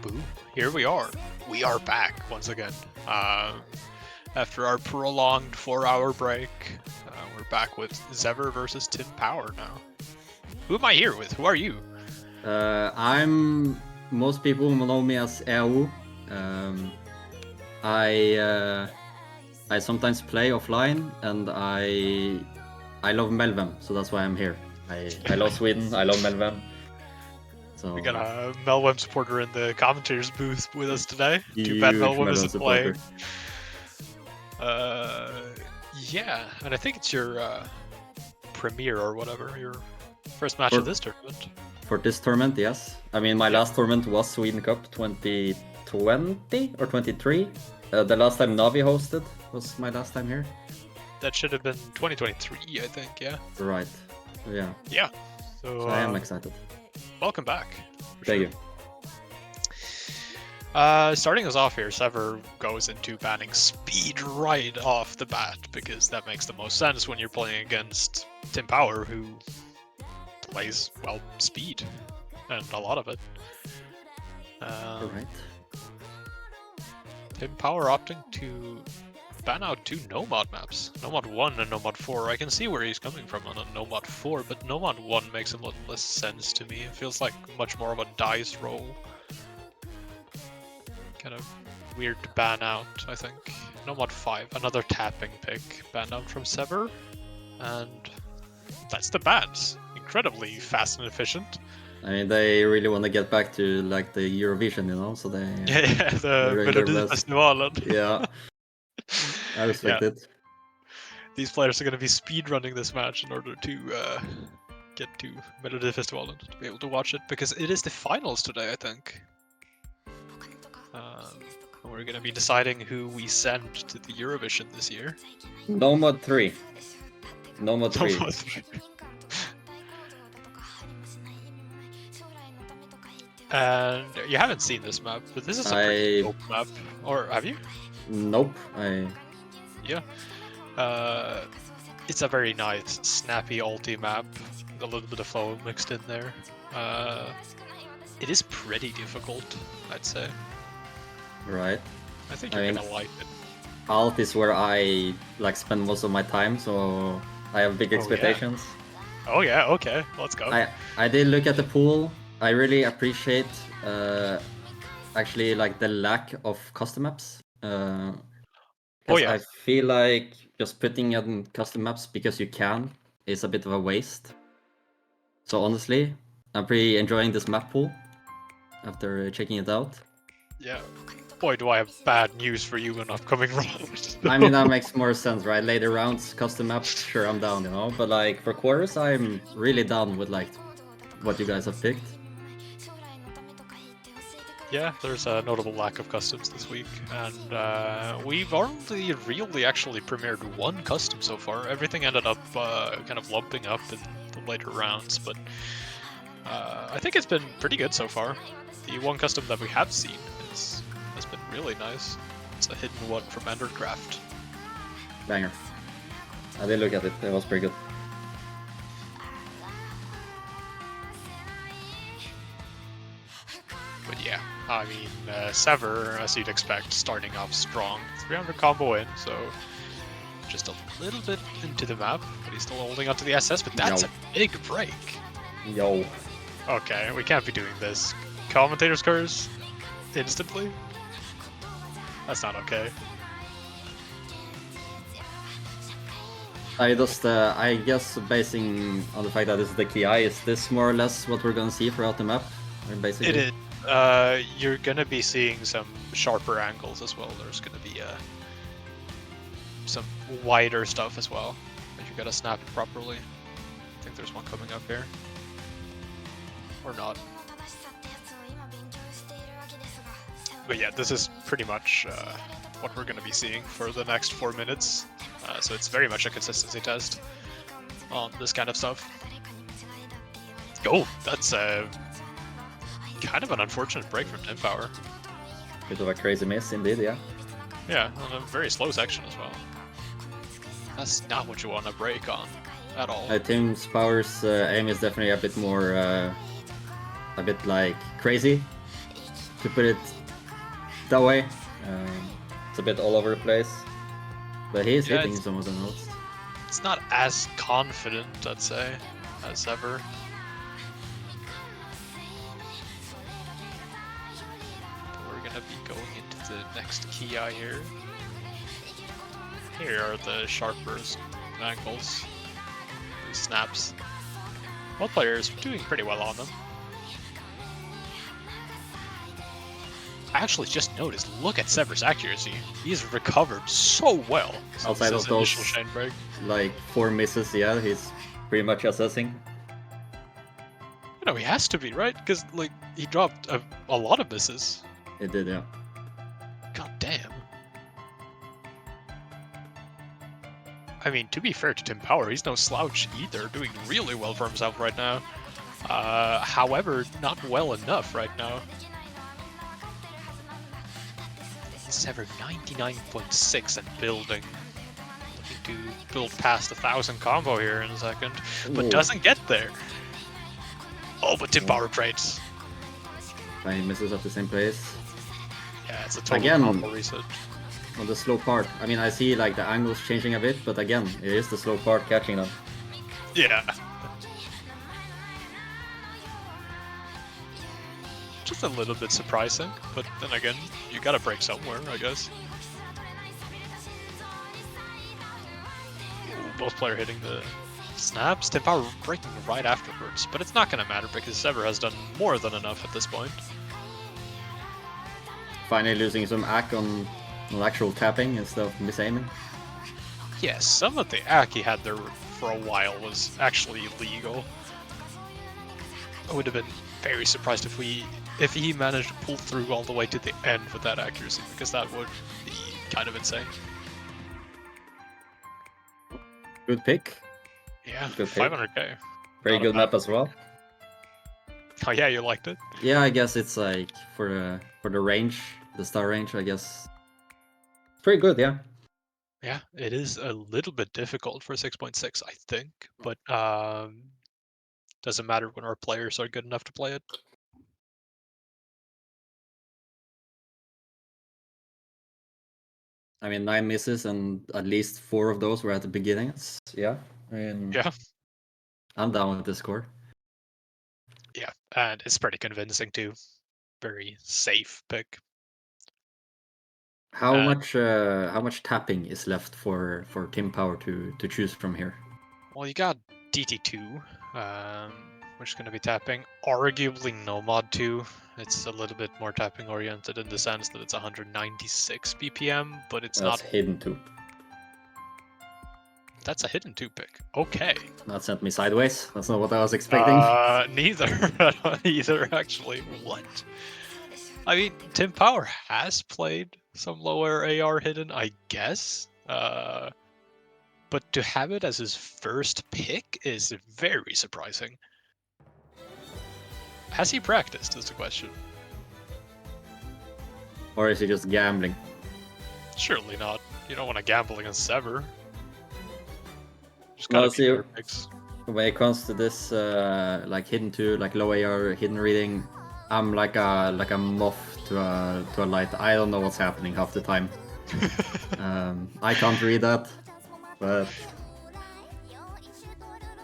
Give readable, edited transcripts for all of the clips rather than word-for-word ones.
Boom. Here we are. We are back once again. After our prolonged 4-hour break, we're back with Zever versus Timpower now. Who am I here with? Who are you? Most people know me as EAU. I sometimes play offline, and I love Melvem, so that's why I'm here. I love Sweden. I love Melvem. So We got a Melwem supporter in the commentators booth with us today. Too huge bad Melwem Melvem isn't supporter. playing. Yeah, and I think it's your premiere or whatever, your first match of this tournament. For this tournament, yes. I mean, my last tournament was Sweden Cup 2020 or 23. The last time Navi hosted was my last time here. That should have been 2023, I think, yeah? Right, yeah. Yeah. So I am excited. Welcome back. Thank you. Starting us off here, Zever goes into banning speed right off the bat, because that makes the most sense when you're playing against Timpower, who plays, well, speed, and a lot of it. Right. Timpower opting to ban out 2 no-mod maps, no-mod 1 and no-mod 4. I can see where he's coming from on a no-mod 4, but no-mod 1 makes a lot less sense to me. It feels like much more of a dice roll. Kind of weird to ban out, I think. No-mod 5, another tapping pick, banned out from Zever, and that's the bans. Incredibly fast and efficient. I mean, they really want to get back to like the Eurovision, you know, so they... Yeah, the Melodifestivalen. Yeah, I respect it. These players are going to be speedrunning this match in order to get to Melodifestivalen, to be able to watch it, because it is the finals today, I think. We're going to be deciding who we send to the Eurovision this year. No-mod 3. No-mod 3. No-mod 3. And you haven't seen this map, but this is a pretty dope map. Or have you? Nope. Yeah. It's a very nice, snappy ulti map. A little bit of flow mixed in there. It is pretty difficult, I'd say. Right. I think you're gonna like it. Alt is where I like spend most of my time, so I have big expectations. Oh yeah, okay, let's go. I did look at the pool. I really appreciate actually like the lack of custom maps. I feel like just putting in custom maps because you can is a bit of a waste. So honestly, I'm pretty enjoying this map pool after checking it out. Yeah. Boy, do I have bad news for you in upcoming rounds. I mean, that makes more sense, right? Later rounds, custom maps, sure, I'm down, you know? But like, for quarters, I'm really down with like what you guys have picked. Yeah, there's a notable lack of customs this week, and we've only really actually premiered 1 custom so far. Everything ended up kind of lumping up in the later rounds, but I think it's been pretty good so far. The 1 custom that we have seen has been really nice. It's a hidden one from Endercraft. Banger. I did look at it, it was pretty good. But yeah, I mean, Zever, as you'd expect, starting off strong. 300 combo in, so just a little bit into the map, but he's still holding onto the SS, but that's a big break. Yo. Okay, we can't be doing this. Commentator's curse? Instantly? That's not okay. I guess basing on the fact that this is the KI, is this more or less what we're gonna see throughout the map? Basically? It is. You're gonna be seeing some sharper angles as well. There's gonna be some wider stuff as well, if you gotta snap it properly. I think there's one coming up here. Or not. But yeah, this is pretty much what we're gonna be seeing for the next 4 minutes. So it's very much a consistency test on this kind of stuff. Oh, that's kind of an unfortunate break from Timpower. Bit of a crazy miss indeed, yeah. Yeah, on a very slow section as well. That's not what you want to break on at all. Timpower's aim is definitely a bit more, a bit like crazy. to put it that way. It's a bit all over the place, but he is hitting some of the notes. It's not as confident, I'd say, as ever. But we're gonna be going into the next key eye here. Here are the sharpest angles, the snaps. Both players doing pretty well on them. I actually just noticed, look at Zever's accuracy. He's recovered so well outside of those chain break. Like 4 misses, yeah, he's pretty much assessing. You know, he has to be, right? Because like he dropped a lot of misses. It did, yeah. God damn. I mean, to be fair to Timpower, he's no slouch either, doing really well for himself right now. However, not well enough right now. Zever 99.6 and building. Looking to build past 1,000 combo here in a second, but doesn't get there. Oh, but Timpower trades. He misses at the same place. Yeah, it's a total combo reset. On the slow part. I mean, I see like the angles changing a bit, but again, it is the slow part catching them. Yeah. Just a little bit surprising, but then again, you gotta break somewhere, I guess. Ooh, both player hitting the snaps. Timpower breaking right afterwards, but it's not gonna matter because Zever has done more than enough at this point. Finally losing some AC on actual tapping instead of misaiming. Yeah, some of the AC he had there for a while was actually illegal. I would have been very surprised if he managed to pull through all the way to the end with that accuracy, because that would be kind of insane. Good pick. Yeah, good 500k. Very good map as well. Oh yeah, you liked it? Yeah, I guess it's like for the range, the star range, I guess. Pretty good, yeah. Yeah, it is a little bit difficult for 6.6, I think, but doesn't matter when our players are good enough to play it. I mean, 9 misses and at least 4 of those were at the beginnings. Yeah. I mean, yeah. I'm down with this score. Yeah, and it's pretty convincing too. Very safe pick. How much tapping is left for Timpower to choose from here? Well, you got DT2, which is going to be tapping. Arguably Nomad 2. It's a little bit more tapping oriented in the sense that it's 196 BPM, but it's not hidden 2. That's a hidden 2 pick. Okay. That sent me sideways. That's not what I was expecting. Neither actually. What? I mean, Timpower has played some lower AR hidden, I guess. But to have it as his first pick is very surprising. Has he practiced, is the question. Or is he just gambling? Surely not. You don't want to gamble against Zever. Just gotta see, when it comes to this, like hidden 2, like low AR, hidden reading, I'm like a moth to a light. I don't know what's happening half the time. I can't read that, but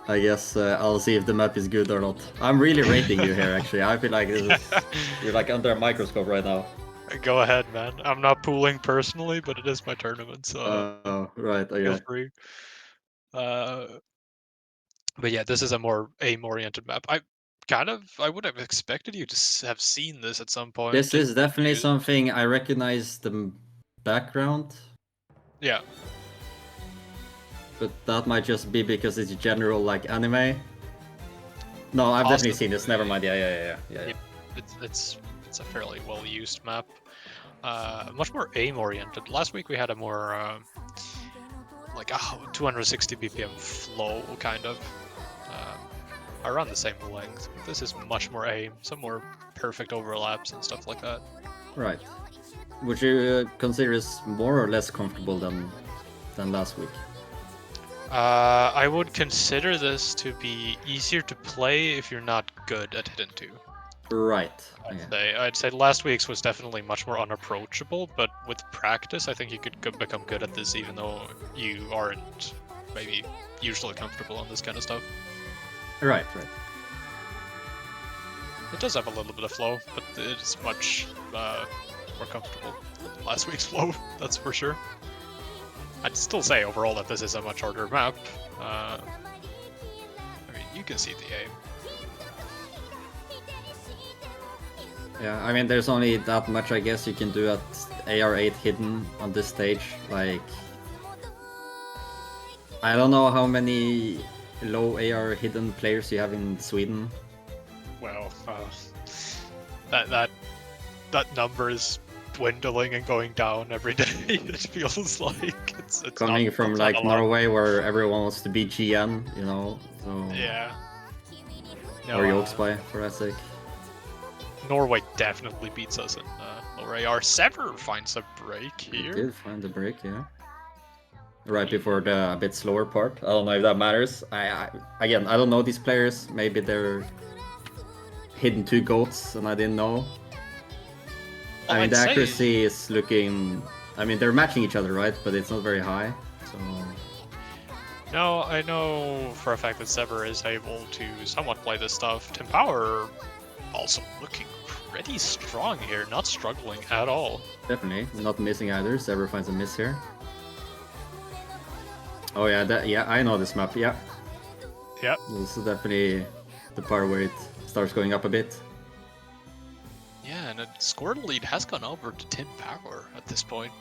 I guess I'll see if the map is good or not. I'm really rating you here, actually. I feel like you're like under a microscope right now. Go ahead, man. I'm not pooling personally, but it is my tournament, so right, okay. Feel free. But yeah, this is a more aim-oriented map. I would have expected you to have seen this at some point. This is definitely something I recognize the background. Yeah. But that might just be because it's general like anime. No, I've definitely seen this. Never mind. Yeah. It's a fairly well-used map. Much more aim-oriented. Last week we had a more like 260 BPM flow kind of. Around the same length. This is much more aim, some more perfect overlaps and stuff like that. Right. Would you consider this more or less comfortable than last week? I would consider this to be easier to play if you're not good at hidden 2. Right. I'd say last week's was definitely much more unapproachable, but with practice, I think you could become good at this, even though you aren't maybe usually comfortable on this kind of stuff. Right. It does have a little bit of flow, but it's much more comfortable than last week's flow, that's for sure. I'd still say overall that this is a much harder map. I mean, you can see the aim. Yeah, I mean, there's only that much, I guess, you can do at AR8 hidden on this stage. Like, I don't know how many low AR hidden players you have in Sweden. Well, that number is dwindling and going down every day. It feels like it's coming from like Norway, where everyone wants to be GN, you know. So yeah. No, or Yolksby, for that sake. Norway definitely beats us in lower AR. Zever finds a break here. He did find the break, yeah. Right before the bit slower part. I don't know if that matters. Again, I don't know these players. Maybe they're hidden 2 goats and I didn't know. I mean, the accuracy is looking... I mean, they're matching each other, right? But it's not very high, so... No, I know for a fact that Zever is able to somewhat play this stuff. Timpower also looking pretty strong here, not struggling at all. Definitely, not missing either. Zever finds a miss here. Oh yeah, I know this map, yeah. Yep. This is definitely the part where it starts going up a bit. Yeah, and a score lead has gone over to Timpower at this point.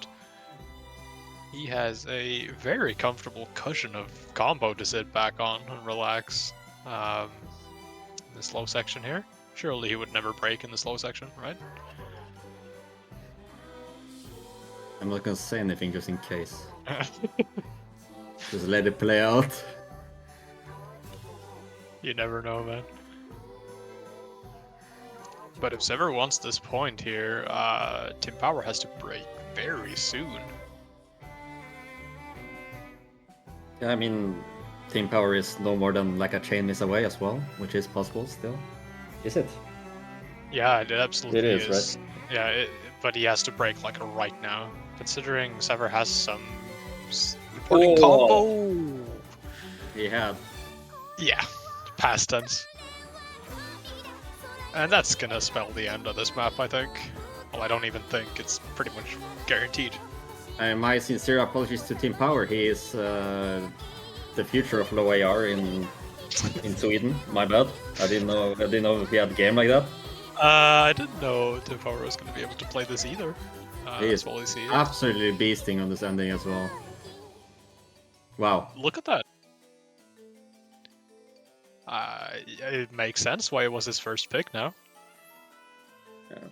He has a very comfortable cushion of combo to sit back on and relax. In the slow section here. Surely he would never break in the slow section, right? I'm not gonna say anything just in case. Just let it play out. You never know, man. But if Zever wants this point here, Timpower has to break very soon. Yeah, I mean, Timpower is no more than like a chain miss away as well, which is possible still. Is it? Yeah, it absolutely is. Right? Yeah, but he has to break like right now, considering Zever has some important combo. He had. Yeah, past tense. And that's gonna spell the end of this map, I think. Well, I don't even think, it's pretty much guaranteed. My sincere apologies to Timpower. He is the future of low AR in Sweden. My bad. I didn't know he had a game like that. I didn't know Timpower was going to be able to play this either. He is absolutely beasting on this ending as well. Wow. Look at that. It makes sense why it was his first pick now.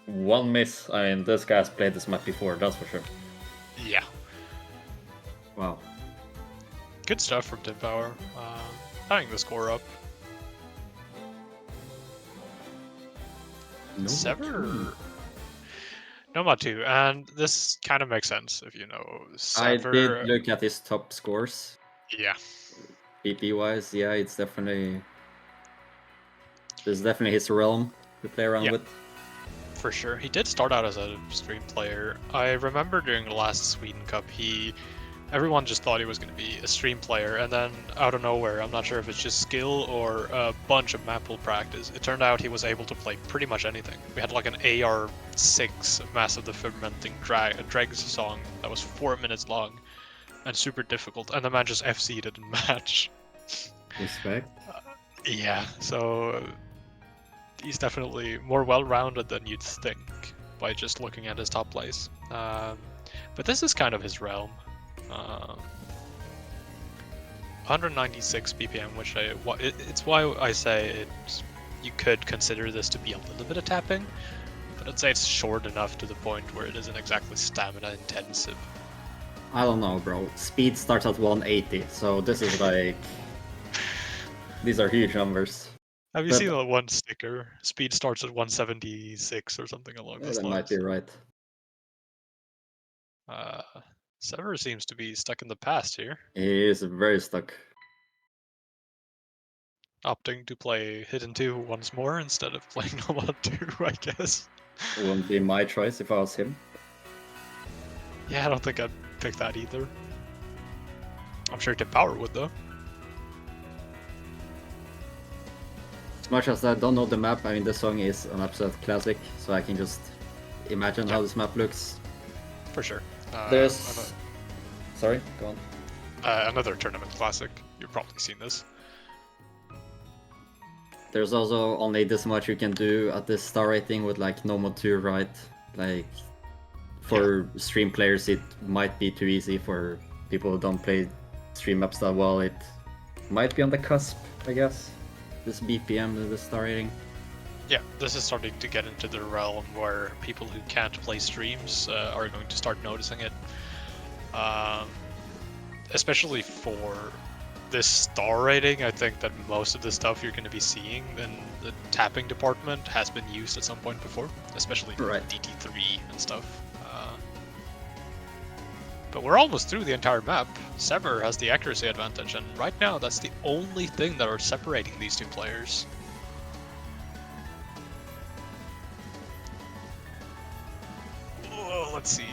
One miss. I mean, this guy's played this map before, that's for sure. Yeah. Wow. Good stuff from Timpower. Tying the score up. Zever. Noma 2, and this kind of makes sense if you know Zever. I did look at his top scores. Yeah. PP wise, yeah, it's definitely... This is definitely his realm to play around with. For sure. He did start out as a stream player. I remember during the last Sweden Cup, everyone just thought he was going to be a stream player, and then out of nowhere, I'm not sure if it's just skill or a bunch of map pool practice, it turned out he was able to play pretty much anything. We had like an AR6 Mass of the Fermenting Dregs song that was 4 minutes long and super difficult, and the man just FC'd it in match. Respect. Yeah, so he's definitely more well-rounded than you'd think by just looking at his top plays. But this is kind of his realm. 196 BPM, which it's why I say you could consider this to be a little bit of tapping, but I'd say it's short enough to the point where it isn't exactly stamina intensive. I don't know, bro. Speed starts at 180, so this is like... These are huge numbers. Have you seen the one sticker? Speed starts at 176 or something along those lines. That might be right. Zever seems to be stuck in the past here. He is very stuck. opting to play Hidden 2 once more instead of playing Nomad 2, I guess. It wouldn't be my choice if I was him. Yeah, I don't think I'd pick that either. I'm sure Timpower would, though. As much as I don't know the map, I mean, this song is an absolute classic, so I can just imagine how this map looks. For sure. There's... Sorry, go on. Another tournament classic. You've probably seen this. There's also only this much you can do at this star rating with like no mod 2, right? Like, for stream players it might be too easy. For people who don't play stream maps that well, it might be on the cusp, I guess. This BPM, the star rating. Yeah, this is starting to get into the realm where people who can't play streams are going to start noticing it. Especially for this star rating, I think that most of the stuff you're going to be seeing in the tapping department has been used at some point before, especially DT3 and stuff. But we're almost through the entire map. Zever has the accuracy advantage, and right now that's the only thing that are separating these two players. Oh, let's see.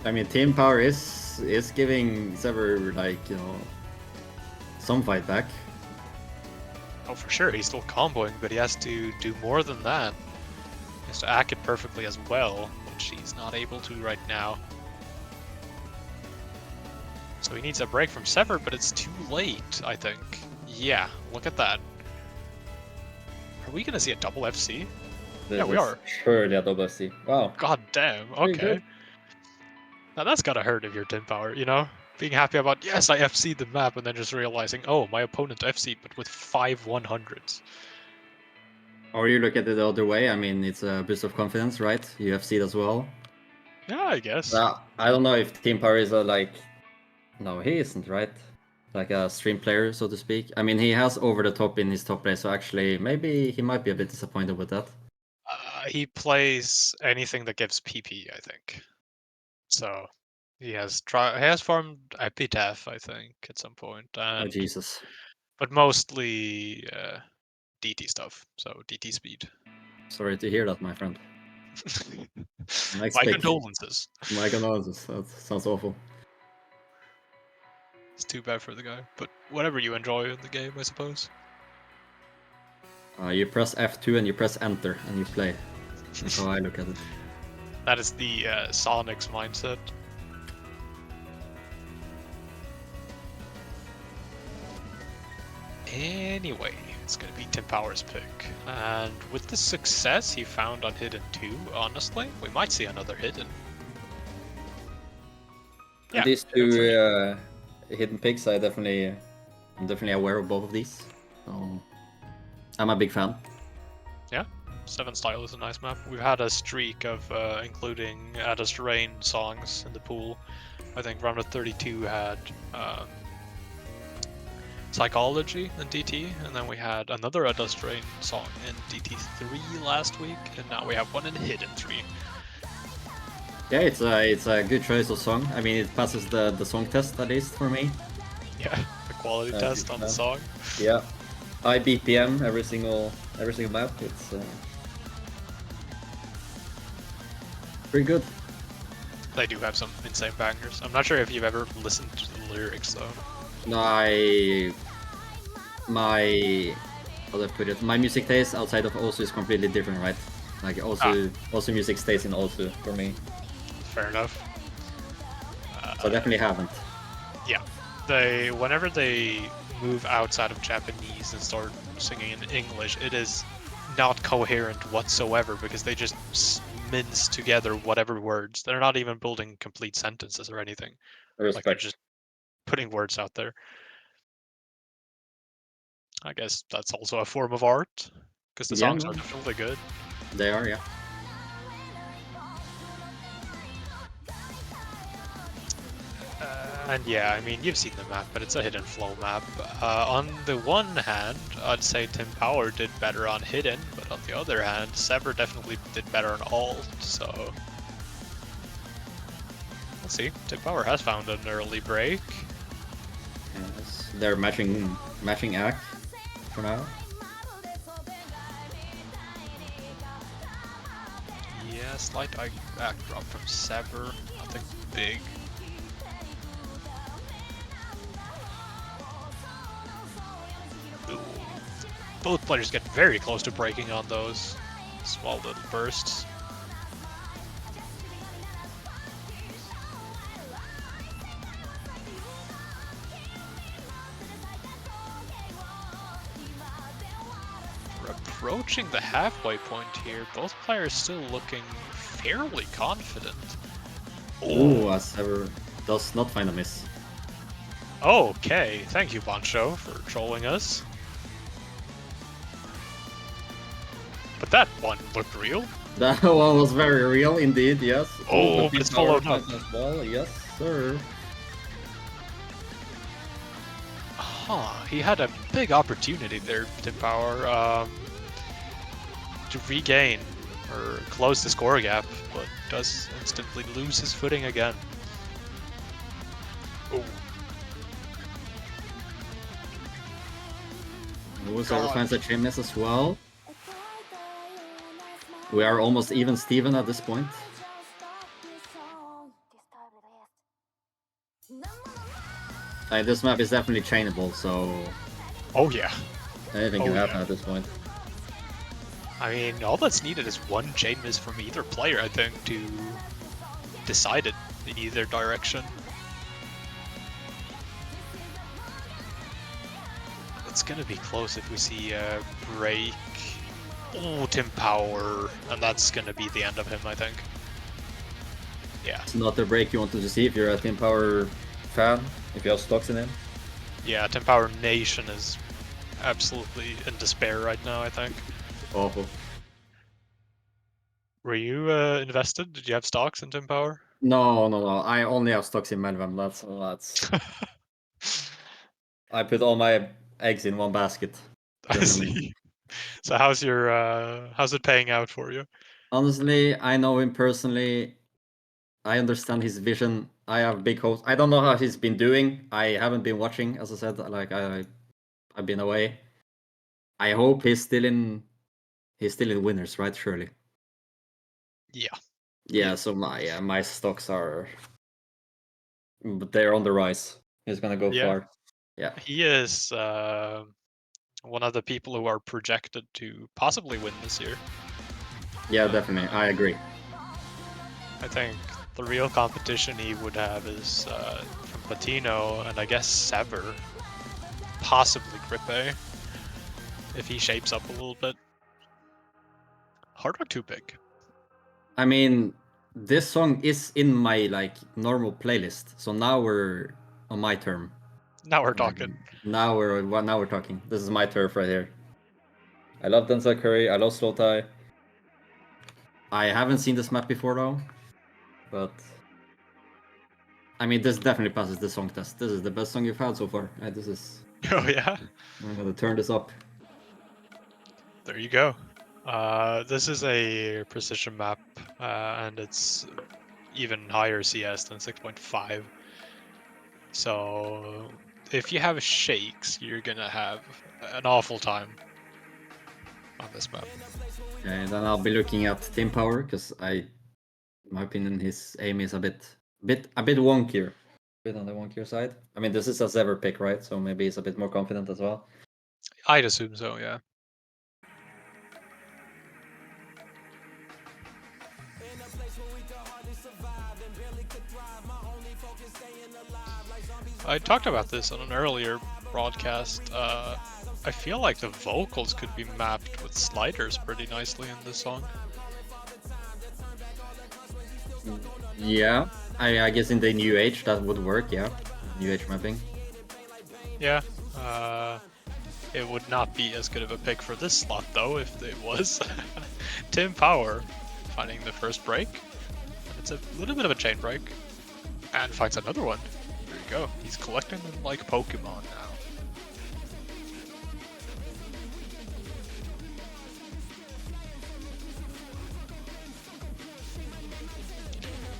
I mean, Timpower is giving Zever, like, you know, some fight back. Oh, for sure, he's still comboing, but he has to do more than that. He has to act it perfectly as well, which he's not able to right now. So he needs a break from Zever, but it's too late, I think. Yeah, look at that. Are we gonna see a double FC? Yeah, we are. Surely a double FC. Wow. God damn, okay. Now that's gotta hurt if you're Timpower, you know? Being happy about, yes, I FC'd the map, and then just realizing, oh, my opponent FC'd, but with 5 100s. Or you look at it the other way, I mean, it's a boost of confidence, right? You FC'd as well. Yeah, I guess. I don't know if Timpower is a, like... No, he isn't, right? Like a stream player, so to speak. I mean, he has over the top in his top play, so actually, maybe he might be a bit disappointed with that. He plays anything that gives PP, I think. So he has farmed Epitaph, I think, at some point. And, oh Jesus! But mostly DT stuff. So DT speed. Sorry to hear that, my friend. My condolences. My condolences. That sounds awful. It's too bad for the guy, but whatever you enjoy in the game, I suppose. You press F2 and you press enter and you play. That's how I look at it. That is the Sonic's mindset. Anyway, it's going to be Timpower's pick. And with the success he found on Hidden 2, honestly, we might see another Hidden. Yeah, these two Hidden picks, I'm definitely aware of both of these. So I'm a big fan. Yeah, 7 Style is a nice map. We've had a streak of including Adust Rain songs in the pool. I think round of 32 had Psychology in DT, and then we had another Adust Rain song in DT3 last week, and now we have one in Hidden 3. Yeah, it's a good choice of song. I mean, it passes the song test, at least for me. Yeah, the quality test on the song. Yeah, high BPM every single map. It's pretty good. They do have some insane bangers. I'm not sure if you've ever listened to the lyrics though. No, how do I put it? My music taste outside of Osu is completely different, right? Like Osu music stays in Osu for me. Fair enough. So I definitely haven't. Yeah, whenever they move outside of Japanese and start singing in English, it is not coherent whatsoever because they just mince together whatever words. They're not even building complete sentences or anything. Respect. Like they're just putting words out there. I guess that's also a form of art because the songs are definitely good. They are, yeah. And yeah, I mean, you've seen the map, but it's a hidden flow map. On the one hand, I'd say Timpower did better on hidden, but on the other hand, Zever definitely did better on alt, so... Let's see, Timpower has found an early break. Yes, they're matching act for now. Yeah, slight act drop from Zever, nothing big. Ooh. Both players get very close to breaking on those small little bursts. We're approaching the halfway point here. Both players still looking fairly confident. Ooh, Zever does not find a miss. Okay, thank you, Bancho, for trolling us. But that one looked real. That one was very real indeed, yes. Oh, but it's followed up. As well. Yes, sir. Huh, he had a big opportunity there, Timpower, to regain or close the score gap, but does instantly lose his footing again. Oh. Zever finds a chain miss as well. We are almost even Steven at this point. This map is definitely chainable, so... Oh yeah. Anything can happen at this point. I mean, all that's needed is one chain miss from either player, I think, to decide it in either direction. It's gonna be close if we see a break. Oh, Timpower, and that's gonna be the end of him, I think. Yeah. It's not the break you want to see if you're a Timpower fan, if you have stocks in him. Yeah, Timpower Nation is absolutely in despair right now, I think. Awful. Were you invested? Did you have stocks in Timpower? No. I only have stocks in Melvin. That's. I put all my eggs in one basket. I see. So how's it paying out for you? Honestly, I know him personally. I understand his vision. I have big hopes. I don't know how he's been doing. I haven't been watching, as I said. Like I've been away. I hope he's still in winners, right? Surely. Yeah. Yeah. So my stocks are, but they're on the rise. He's gonna go far. Yeah. He is one of the people who are projected to possibly win this year. Yeah, definitely. I agree. I think the real competition he would have is from Patino and I guess Zever, possibly Grippe, if he shapes up a little bit. Hard Rock too big. I mean, this song is in my like normal playlist, so now we're on my term. Now we're talking. Now we're talking. This is my turf right here. I love Denzel Curry. I love Slow Tie. I haven't seen this map before though, but I mean, this definitely passes the song test. This is the best song you've had so far. This is. Oh yeah. I'm gonna turn this up. There you go. This is a precision map, and it's even higher CS than 6.5. So if you have shakes, you're gonna have an awful time on this map. Okay, then I'll be looking at Timpower because in my opinion, his aim is a bit wonkier. A bit on the wonkier side. I mean, this is a Zever pick, right? So maybe he's a bit more confident as well. I'd assume so, yeah. I talked about this on an earlier broadcast. I feel like the vocals could be mapped with sliders pretty nicely in this song. Yeah, I guess in the new age that would work, yeah. New age mapping. Yeah, it would not be as good of a pick for this slot though if it was. Timpower finding the first break. It's a little bit of a chain break. And finds another one. There you go. He's collecting them like Pokemon now.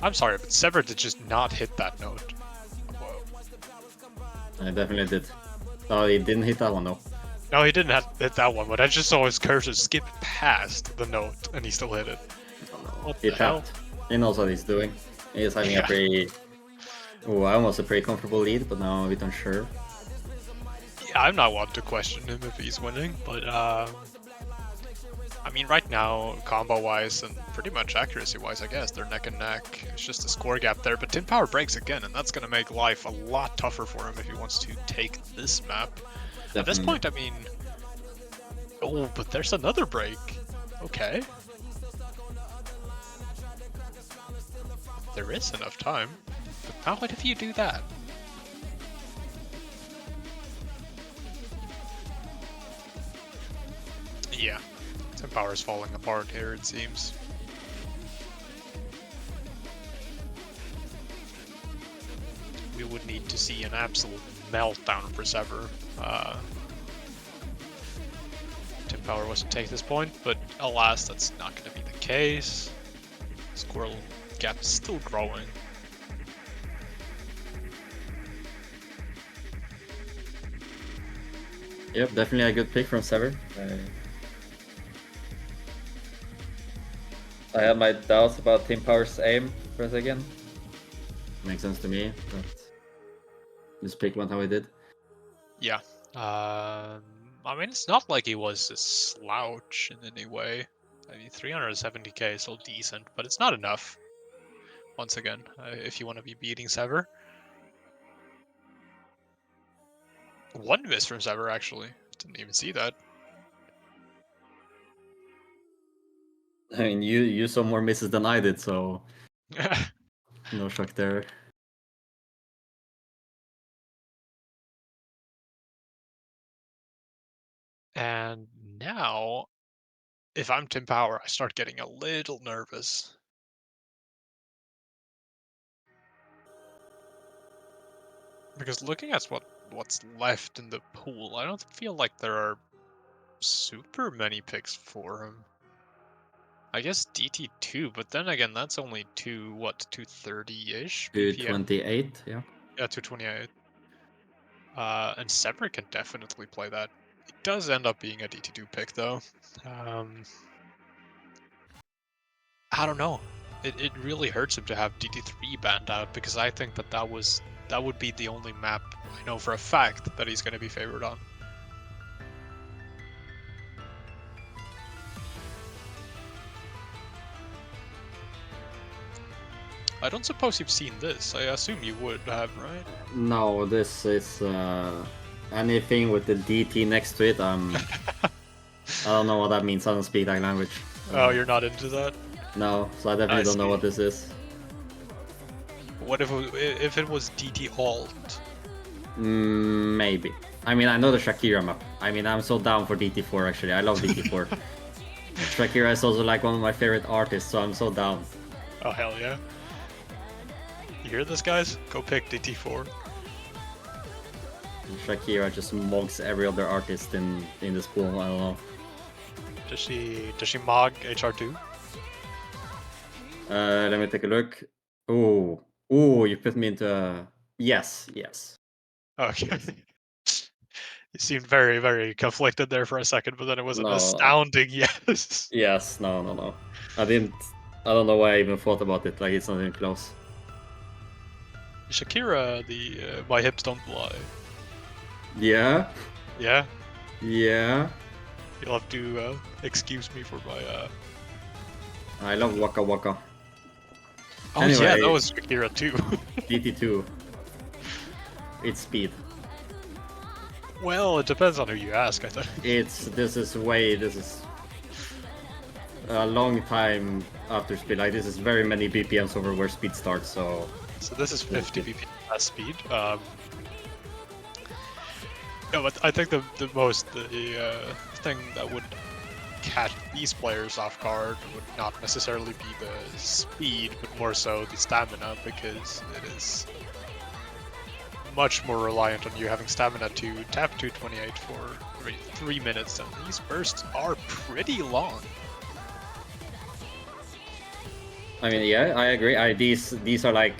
I'm sorry, but Zever did just not hit that note. Whoa. I definitely did. Oh, he didn't hit that one though. No, he didn't hit that one, but I just saw his cursor skip past the note, and he still hit it. Oh, no. What He the tapped. hell? He knows what he's doing. He's having a pretty... Oh, almost a pretty comfortable lead, but now I'm a bit unsure. Yeah, I'm not one to question him if he's winning, but I mean, right now, combo-wise and pretty much accuracy-wise, I guess, they're neck and neck. It's just a score gap there, but Timpower breaks again, and that's going to make life a lot tougher for him if he wants to take this map. Definitely. At this point, I mean... Oh, but there's another break. Okay. There is enough time. But now what if you do that? Yeah. Timpower is falling apart here, it seems. We would need to see an absolute meltdown for Zever. Timpower was to take this point, but alas, that's not going to be the case. Squirrel gap is still growing. Yep, definitely a good pick from Zever. I had my doubts about Timpower's aim for a second. Makes sense to me, but this pick went how it did. Yeah. I mean, it's not like he was a slouch in any way. I mean, 370k is still decent, but it's not enough. Once again, if you want to be beating Zever. One miss from Zever, actually. Didn't even see that. I mean, you saw more misses than I did, so no shock there. And now, if I'm Timpower, I start getting a little nervous. Because looking at what's left in the pool, I don't feel like there are super many picks for him. I guess DT2, but then again, that's only 230-ish BPM? 228, yeah. Yeah, 228. And Zever can definitely play that. It does end up being a DT2 pick, though. I don't know. It really hurts him to have DT3 banned out, because I think that would be the only map I know for a fact that he's going to be favored on. I don't suppose you've seen this. I assume you would have, right? No, this is anything with the DT next to it. I don't know what that means. I don't speak that language. Oh, you're not into that? No, so I definitely don't know what this is. What if it was DT alt? Maybe. I mean, I know the Shakira map. I mean, I'm so down for DT4 actually. I love DT4. Shakira is also like one of my favorite artists, so I'm so down. Oh, hell yeah. You hear this, guys? Go pick DT4. Shakira just mugs every other artist in this pool. I don't know. Does she mog HR2? Let me take a look. Ooh, you put me into yes. Okay. You seemed very, very conflicted there for a second, but then it was an astounding yes. Yes, no. I don't know why I even thought about it. Like, it's not even close. Shakira, My Hips Don't Lie. Yeah? Yeah? Yeah. You'll have to excuse me for my... I love Waka Waka. Oh anyway, yeah, that was Shakira too. DT2. It's speed. Well, it depends on who you ask, I think. This is a long time after speed. Like, this is very many BPMs over where speed starts, so... So this is 50 BPM less speed. No, but I think the thing that would catch these players off guard would not necessarily be the speed, but more so the stamina, because it is much more reliant on you having stamina to tap 228 for 3 minutes, and these bursts are pretty long. I mean, yeah, I agree. These are like,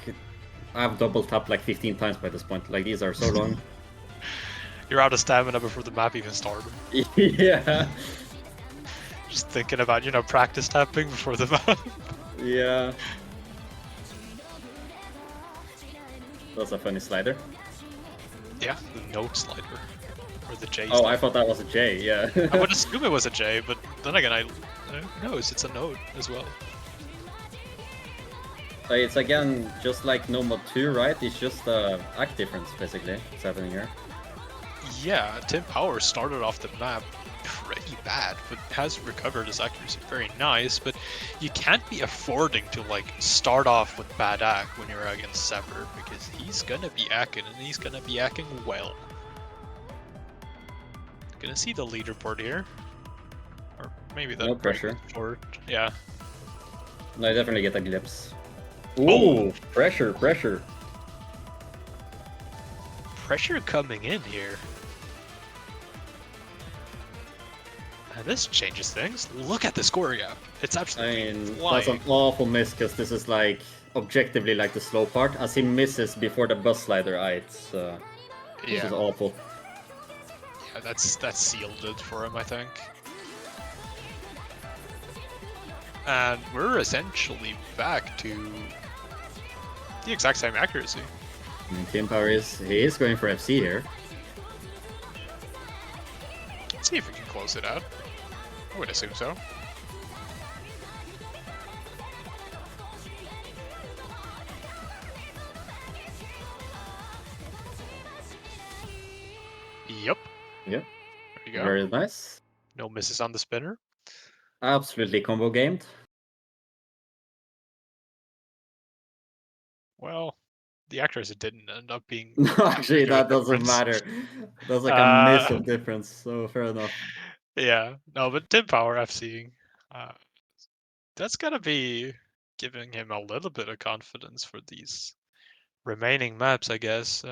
I've double tapped like 15 times by this point. Like, these are so long. You're out of stamina before the map even started. Yeah. Just thinking about, you know, practice tapping before the map. Yeah. That's a funny slider. Yeah, the note slider. Or the J Oh, slider. I thought that was a J, yeah. I would assume it was a J, but then again, who knows, it's a note as well. It's again just like no mod 2, right? It's just a act difference, basically. It's happening here. Yeah, Timpower started off the map pretty bad, but has recovered his accuracy very nice, but you can't be affording to like start off with bad ack when you're against Zever, because he's gonna be acking, and he's gonna be acking well. Gonna see the leaderboard here. Or maybe the No pressure. Short. Yeah. No, I definitely get a glimpse. Ooh, pressure. Pressure coming in here. And this changes things. Look at the score gap. It's absolutely flying. That's an awful miss, because this is like objectively like the slow part. As he misses before the bus slider, this is awful. Yeah, that's sealed it for him, I think. And we're essentially back to the exact same accuracy. I mean, Timpower is going for FC here. Let's see if we can close it out. I would assume so. Yep. Yep. There you go. Very nice. No misses on the spinner. Absolutely combo gamed. Well, the accuracy didn't end up being. No, actually, that doesn't matter. That's like a miss of difference, so fair enough. Yeah, no, but Timpower FCing. That's gonna be giving him a little bit of confidence for these remaining maps, I guess.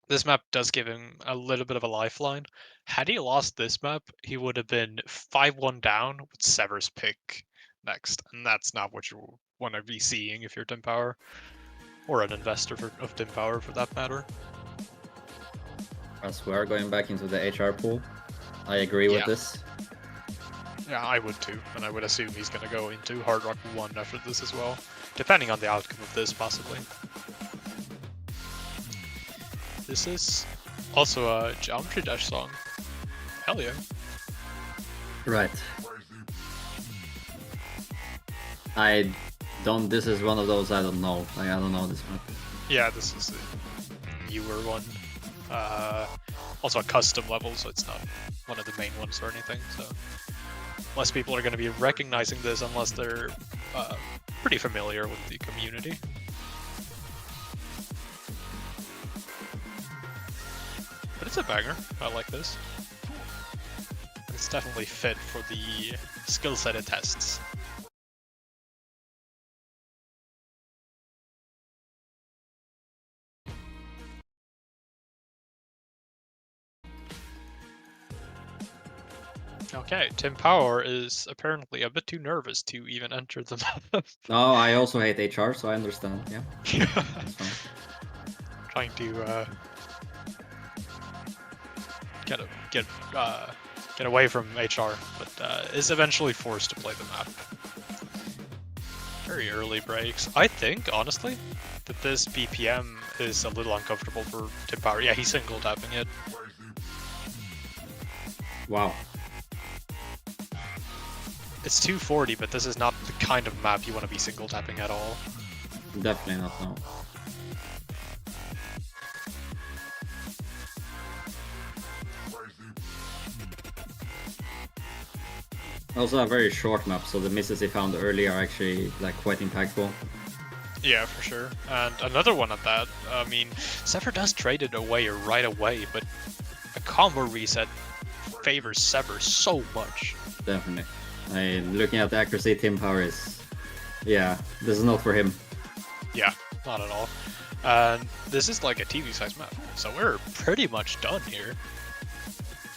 This map does give him a little bit of a lifeline. Had he lost this map, he would have been 5-1 down with Zever's pick next, and that's not what you want to be seeing if you're Timpower, or an investor of Timpower for that matter. As we are going back into the HR pool, I agree with this. Yeah, I would too, and I would assume he's going to go into Hard Rock 1 after this as well, depending on the outcome of this, possibly. This is also a Geometry Dash song. Hell yeah. Right. This is one of those I don't know. Like, I don't know this map. Yeah, this is a newer one. Also a custom level, so it's not one of the main ones or anything, so less people are going to be recognizing this unless they're pretty familiar with the community. But it's a banger. I like this. It's definitely fit for the skill set it tests. Okay, Timpower is apparently a bit too nervous to even enter the map. No, I also hate HR, so I understand. Yeah. That's fine. Trying to get away from HR, but is eventually forced to play the map. Very early breaks. I think, honestly, that this BPM is a little uncomfortable for Timpower. Yeah, he's single tapping it. Wow. It's 240, but this is not the kind of map you want to be single tapping at all. Definitely not, no. Also a very short map, so the misses he found early are actually like quite impactful. Yeah, for sure. And another one at that. I mean, Zever does trade it away right away, but a combo reset favors Zever so much. Definitely. Looking at the accuracy, Timpower is... Yeah, this is not for him. Yeah, not at all. And this is like a TV-sized map, so we're pretty much done here.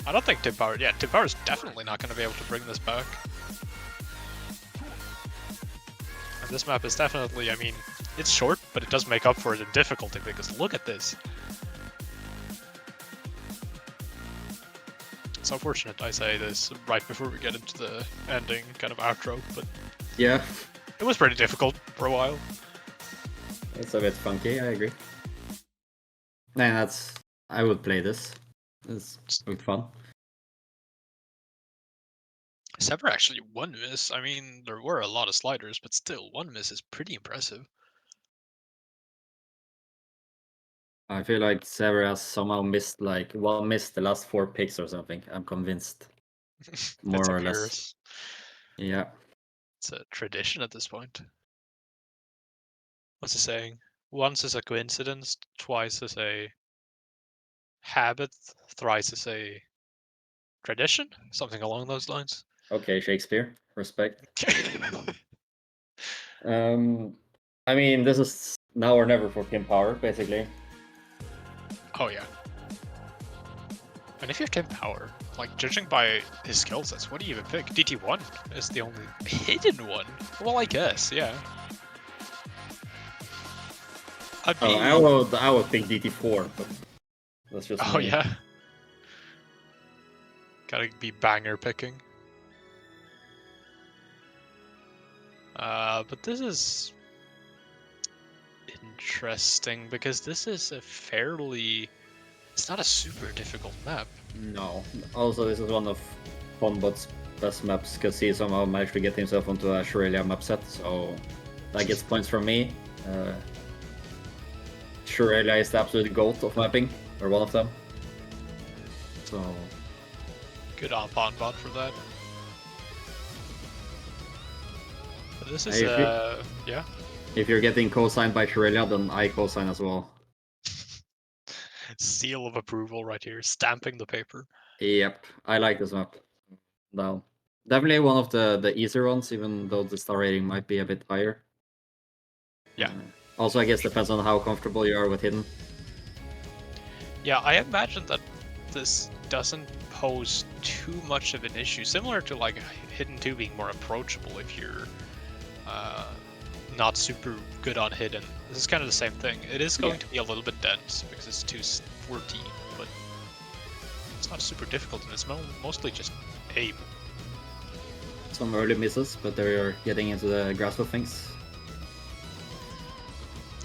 I don't think Timpower... Yeah, Timpower's definitely not going to be able to bring this back. And this map is definitely, I mean, it's short, but it does make up for it in difficulty, because look at this. It's unfortunate I say this right before we get into the ending kind of outro, but yeah, it was pretty difficult for a while. it's a bit funky, I agree. And I would play this. It's quite fun. Zever actually one miss. I mean, there were a lot of sliders, but still, one miss is pretty impressive. I feel like Zever has somehow missed missed the last 4 picks or something. I'm convinced. More or less. Yeah. It's a tradition at this point. What's it saying? Once is a coincidence, twice is a habit, thrice is a tradition? Something along those lines. Okay, Shakespeare. Respect. I mean, this is now or never for Timpower, basically. Oh yeah. And if you're Timpower, like judging by his skill sets, what do you even pick? DT1 is the only hidden one. Well, I guess, yeah. I would think DT4, but that's just Oh me. yeah. Gotta be banger picking. But this is interesting because this is a fairly... It's not a super difficult map. No. Also, this is one of Fonbot's best maps because he somehow managed to get himself onto a Shurelia map set, so that gets points from me. Shurelia is the absolute GOAT of mapping, or one of them. So... Good on bot for that. But this is, yeah. If you're getting co-signed by Shurelia, then I co-sign as well. Seal of approval right here, stamping the paper. Yep, I like this map. No, definitely one of the easier ones, even though the star rating might be a bit higher. Yeah. Also, I guess depends on how comfortable you are with hidden. Yeah, I imagine that this doesn't pose too much of an issue, similar to like Hidden 2 being more approachable if you're not super good on Hidden. This is kind of the same thing. It is going to be a little bit dense because it's 214, but it's not super difficult and it's mostly just aim. Some early misses, but they're getting into the grasp of things.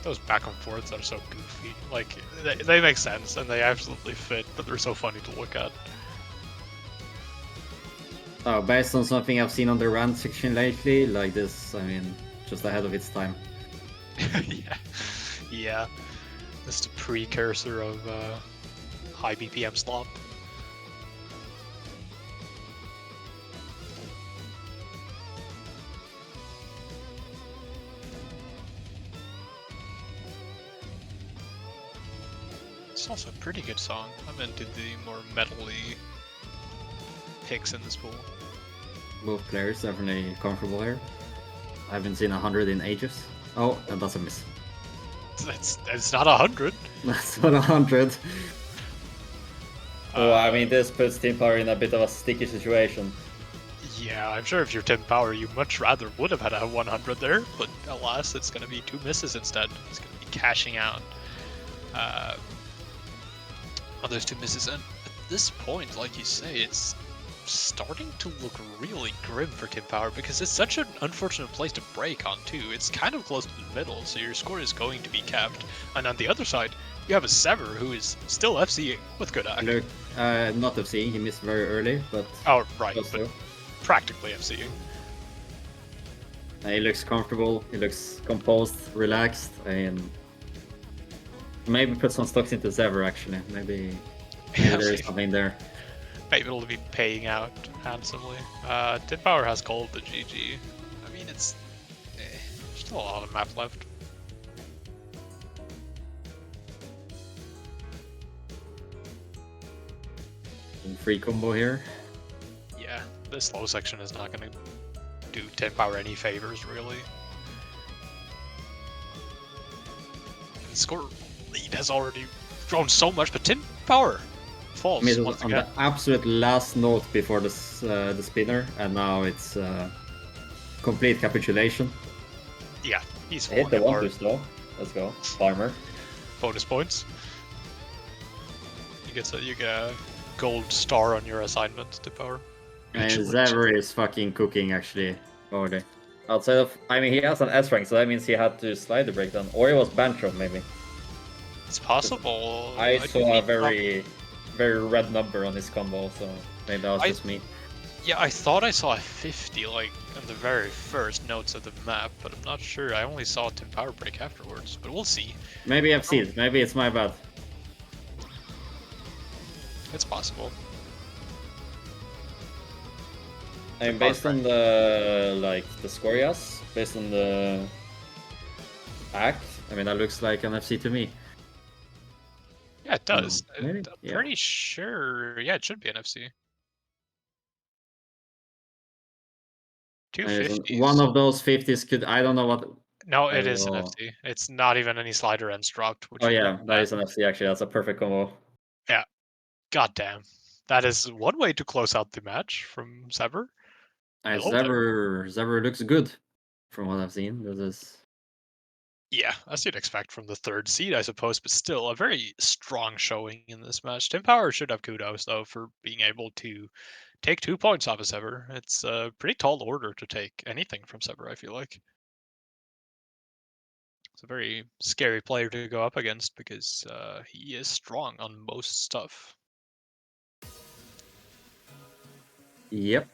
Those back and forths are so goofy. Like, they make sense and they absolutely fit, but they're so funny to look at. Based on something I've seen on the rant section lately, like this, I mean, just ahead of its time. Yeah. This is the precursor of high BPM slop. It's also a pretty good song. I'm into the more metal-y picks in this pool. Both players definitely comfortable here. I haven't seen 100 in ages. Oh, and that's a miss. It's not 100. That's not 100. Oh, I mean, this puts Timpower in a bit of a sticky situation. Yeah, I'm sure if you're Timpower, you much rather would have had a 100 there, but alas, it's going to be 2 misses instead. It's going to be cashing out on those 2 misses, and at this point, like you say, it's starting to look really grim for Timpower because it's such an unfortunate place to break on too. It's kind of close to the middle, so your score is going to be capped. And on the other side, you have a Zever who is still FCing with good act. Look, not FCing, he missed very early, but... Oh, right, but practically FCing. He looks comfortable, he looks composed, relaxed, and... Maybe put some stocks into Zever actually, maybe there is something there. Maybe it'll be paying out handsomely. Timpower has called the GG. I mean, it's still a lot of map left. Free combo here. Yeah, this low section is not going to do Timpower any favors, really. The score lead has already grown so much, but Timpower falls once on again. The absolute last note before the spinner, and now it's complete capitulation. Yeah, he's hit the 1-2 slow. Let's go, Farmer. Bonus points. You get gold star on your assignment, Timpower. And Zever is fucking cooking, actually, already. Outside of... I mean, he has an S rank, so that means he had to slide the breakdown. Or it was Bantro, maybe. It's possible. I saw a very red number on his combo, so maybe that was just me. Yeah, I thought I saw a 50, like, in the very first notes of the map, but I'm not sure. I only saw Timpower break afterwards, but we'll see. Maybe I've seen it. Maybe it's my bad. It's possible. I mean, based on the, like, the score, yes. Based on the pack, I mean, that looks like an FC to me. Yeah, it does. Maybe? I'm pretty sure. Yeah, it should be an FC. 250s. One of those 50s could... I don't know what... No, it is an FC. It's not even any slider ends dropped. Which oh yeah, that is an FC, actually. That's a perfect combo. Yeah. Goddamn. That is one way to close out the match from Zever. Zever looks good, from what I've seen. This is... yeah, as you'd expect from the third seed, I suppose, but still a very strong showing in this match. Timpower should have kudos, though, for being able to take 2 points off of Zever. It's a pretty tall order to take anything from Zever, I feel like. It's a very scary player to go up against because he is strong on most stuff. Yep.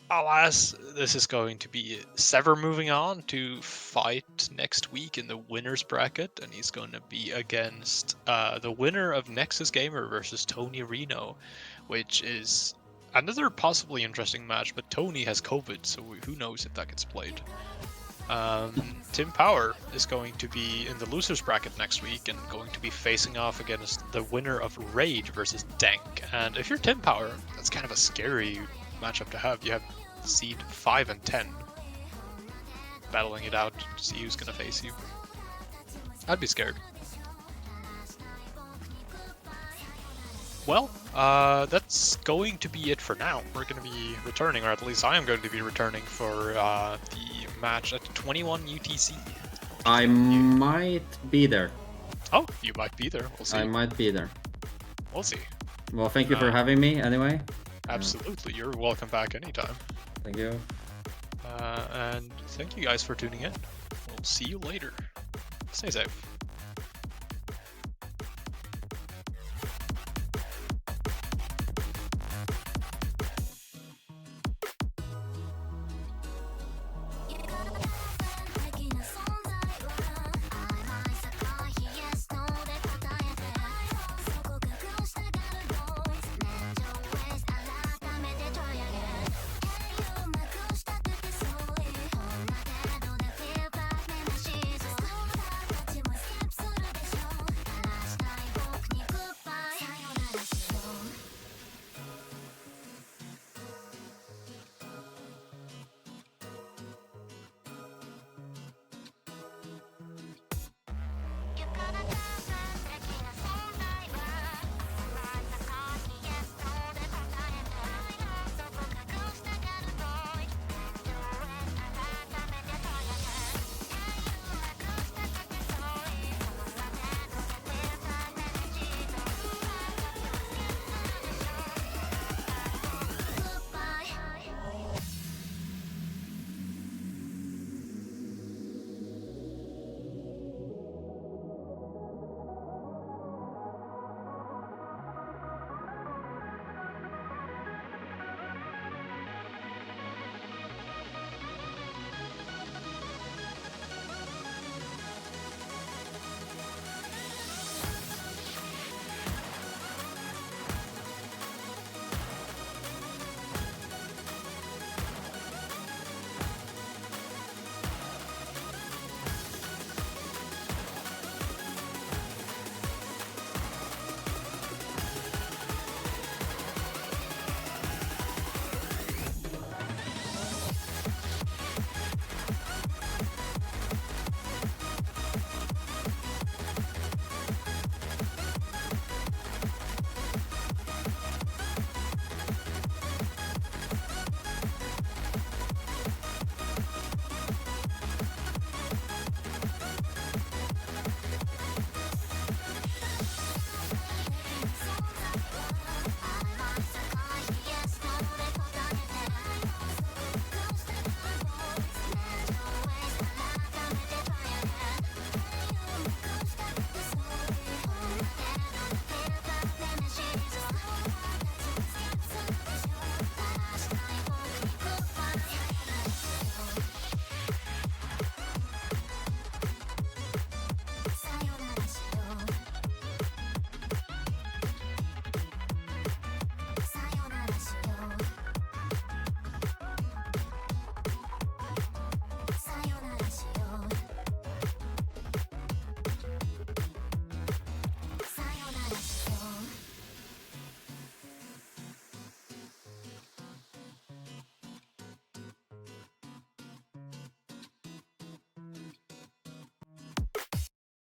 Alas, this is going to be Zever moving on to fight next week in the winner's bracket, and he's going to be against the winner of Nexus Gamer versus Tony Reno, which is another possibly interesting match, but Tony has COVID, so who knows if that gets played. Timpower is going to be in the loser's bracket next week and going to be facing off against the winner of Raid versus Dank. And if you're Timpower, that's kind of a scary matchup to have. You have seed 5 and 10 battling it out to see who's gonna face you. I'd be scared. Well, that's going to be it for now. We're going to be returning, or at least I am going to be returning for the match at 21 UTC. I might be there. Oh, you might be there. We'll see. I might be there. We'll see. Well, thank you for having me anyway. Absolutely. You're welcome back anytime. Thank you. And thank you guys for tuning in. We'll see you later. Stay safe.